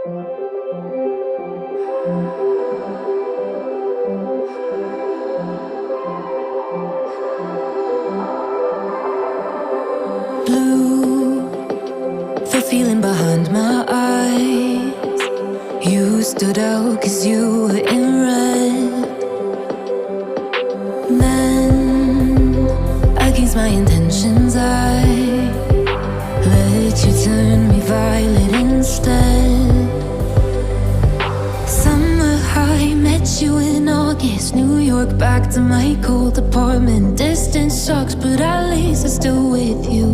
Blue, the feeling behind my eyes. You stood out 'cause you were in red. Men against my intentions, I let you turn me violet instead. Summer high, met you in August. New York, back to my cold apartment. Distance sucks, but at least I'm still with you.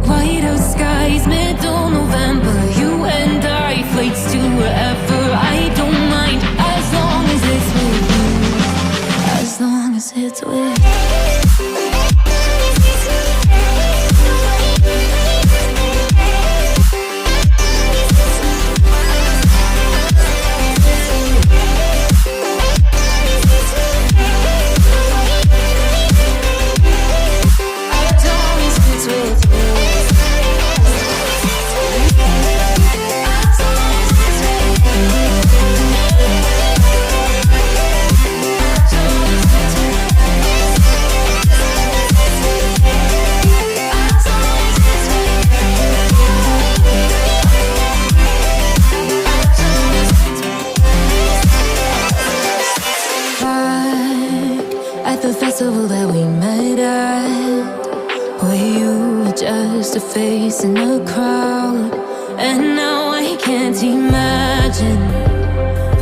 White out skies, middle November. You and I, flights to wherever. I don't mind, as long as it's with you. As long as it's with you. At the festival that we met at, where you were just a face in the crowd. And now I can't imagine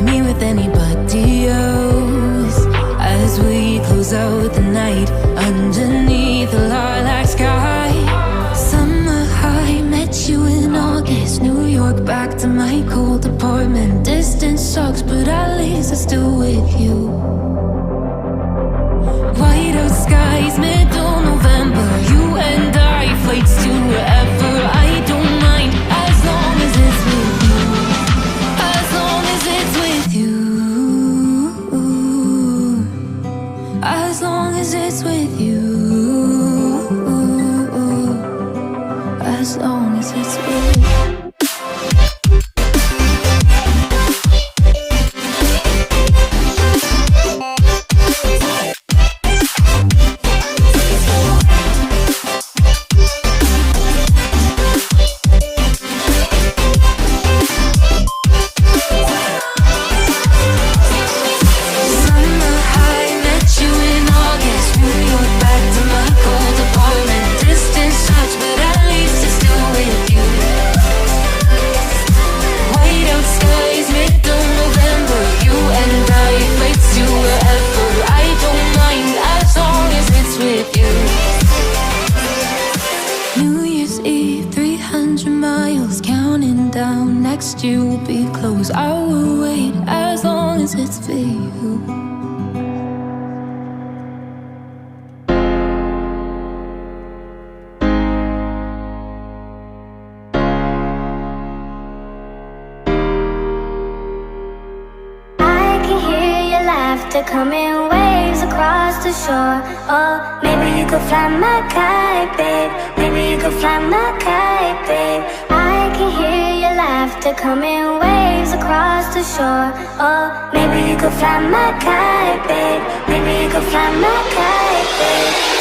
me with anybody else. As we close out the night underneath the lilac sky. Summer high, met you in August. New York, back to my cold apartment. Distance sucks, but at least I'm still with you. White out skies, middle November. You and I, flights to wherever. I don't mind, as long as it's with you. As long as it's with you. As long as it's with you. As long as it's with you. Next year will be close. I will wait as long as it's for you. I can hear your laughter coming waves across the shore. Oh, maybe you could fly my kite, babe. Maybe you could fly my kite, babe. I can hear your laughter coming waves across the shore. Oh, maybe you could fly my kite, babe. Maybe you could fly my kite, babe.